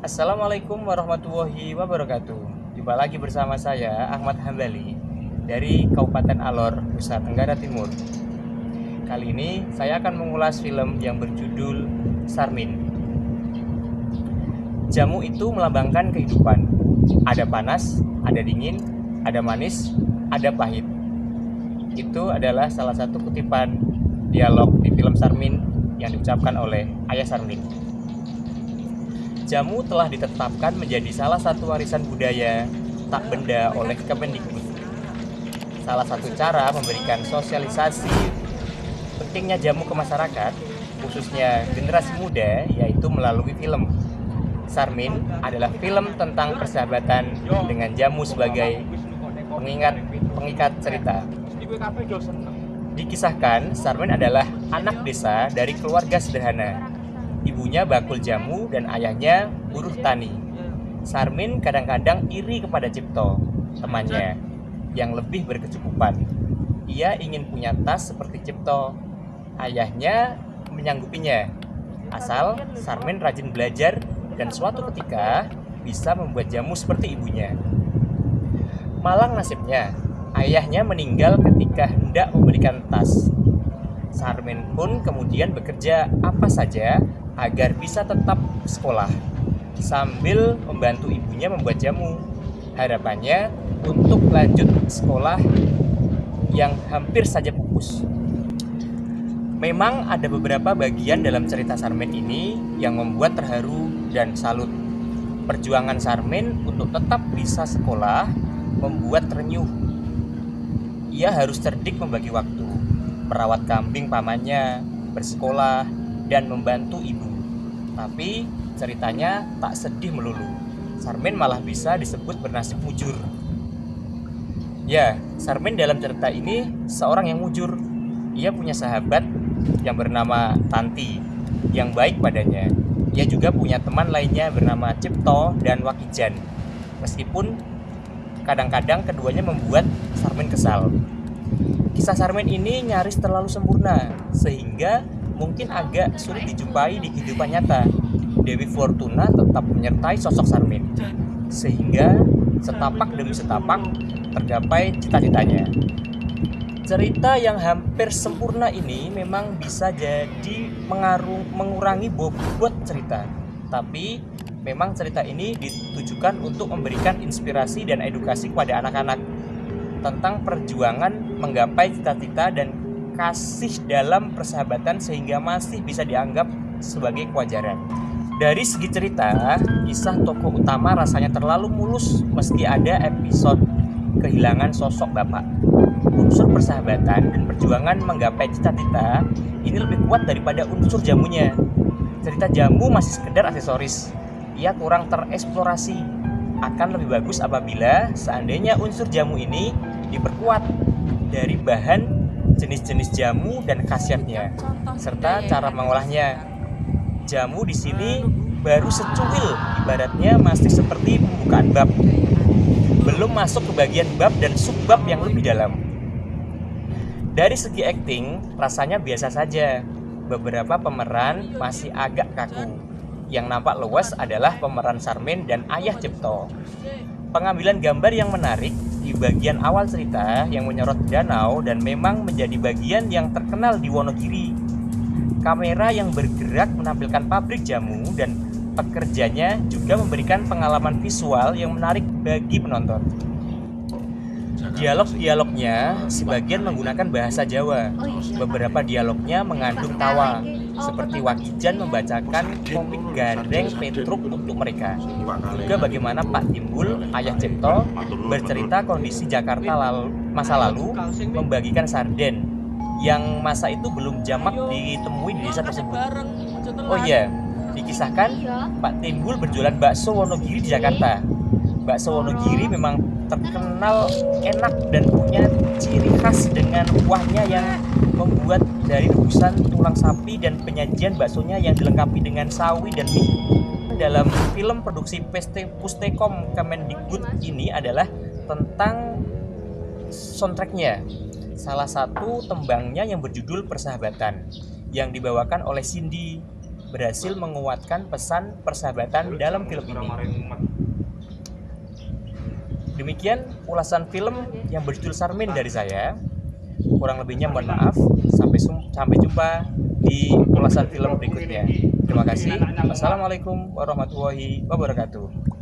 Assalamualaikum warahmatullahi wabarakatuh. Jumpa lagi bersama saya Ahmad Hambali dari Kabupaten Alor, Nusa Tenggara Timur. Kali ini saya akan mengulas film yang berjudul Sarmin. Jamu itu melambangkan kehidupan. Ada panas, ada dingin, ada manis, ada pahit. Itu adalah salah satu kutipan dialog di film Sarmin yang diucapkan oleh Ayah Sarmin. Jamu telah ditetapkan menjadi salah satu warisan budaya tak benda oleh Kemendikbud. Salah satu cara memberikan sosialisasi pentingnya jamu ke masyarakat, khususnya generasi muda, yaitu melalui film. Sarmin adalah film tentang persahabatan dengan jamu sebagai pengikat cerita. Dikisahkan, Sarmin adalah anak desa dari keluarga sederhana. Ibunya bakul jamu dan ayahnya buruh tani. Sarmin kadang-kadang iri kepada Cipto, temannya, yang lebih berkecukupan. Ia ingin punya tas seperti Cipto. Ayahnya menyanggupinya, asal Sarmin rajin belajar dan suatu ketika bisa membuat jamu seperti ibunya. Malang nasibnya, ayahnya meninggal ketika hendak memberikan tas. Sarmin pun kemudian bekerja apa saja agar bisa tetap sekolah sambil membantu ibunya membuat jamu. Harapannya untuk lanjut sekolah yang hampir saja pupus. Memang ada beberapa bagian dalam cerita Sarmin ini yang membuat terharu dan salut. Perjuangan Sarmin untuk tetap bisa sekolah membuat terenyuh. Ia harus cerdik membagi waktu, merawat kambing pamannya, bersekolah, dan membantu ibu. Tapi ceritanya tak sedih melulu. Sarmin malah bisa disebut bernasib mujur. Ya, Sarmin dalam cerita ini seorang yang mujur. Ia punya sahabat yang bernama Tanti, yang baik padanya. Ia juga punya teman lainnya bernama Cipto dan Wakijan. Meskipun kadang-kadang keduanya membuat Sarmin kesal. Kisah Sarmin ini nyaris terlalu sempurna, sehingga mungkin agak sulit dijumpai di kehidupan nyata. Dewi Fortuna tetap menyertai sosok Sarmin, sehingga setapak demi setapak tergapai cita-citanya. Cerita yang hampir sempurna ini memang bisa jadi mengurangi bobot cerita, tapi memang cerita ini ditujukan untuk memberikan inspirasi dan edukasi kepada anak-anak tentang perjuangan menggapai cita-cita dan kasih dalam persahabatan sehingga masih bisa dianggap sebagai kewajaran. Dari segi cerita, kisah tokoh utama rasanya terlalu mulus meski ada episode kehilangan sosok bapak. Unsur persahabatan dan perjuangan menggapai cita-cita ini lebih kuat daripada unsur jamunya. Cerita jamu masih sekedar aksesoris. Ia kurang tereksplorasi. Akan lebih bagus apabila seandainya unsur jamu ini diperkuat dari bahan, jenis-jenis jamu dan khasiatnya, serta cara mengolahnya. Jamu di sini baru secuil, ibaratnya masih seperti pembukaan bab. Belum masuk ke bagian bab dan subbab yang lebih dalam. Dari segi akting, rasanya biasa saja. Beberapa pemeran masih agak kaku. Yang nampak luas adalah pemeran Sarmin dan Ayah Cipto. Pengambilan gambar yang menarik di bagian awal cerita yang menyorot danau dan memang menjadi bagian yang terkenal di Wonogiri. Kamera yang bergerak menampilkan pabrik jamu dan pekerjanya juga memberikan pengalaman visual yang menarik bagi penonton. Dialog-dialognya sebagian menggunakan bahasa Jawa. Beberapa dialognya mengandung tawa, seperti Wakijan membacakan komik Gandeng Petruk untuk mereka. Juga bagaimana Pak Timbul, Ayah Cipto, bercerita kondisi Jakarta masa lalu membagikan sarden yang masa itu belum jamak ditemui di desa tersebut. Oh iya, dikisahkan Pak Timbul berjualan bakso Wonogiri di Jakarta. Bakso Wonogiri memang terkenal enak dan punya ciri khas dengan kuahnya yang membuat dari rebusan tulang sapi dan penyajian baksonya yang dilengkapi dengan sawi dan mie. Dalam film produksi Pustekom Kemendikbud ini adalah tentang soundtracknya. Salah satu tembangnya yang berjudul Persahabatan yang dibawakan oleh Cindy berhasil menguatkan pesan persahabatan dalam film ini. Demikian ulasan film yang berjudul Sarmin dari saya. Kurang lebihnya mohon maaf. Sampai jumpa di ulasan film berikutnya. Terima kasih. Wassalamualaikum warahmatullahi wabarakatuh.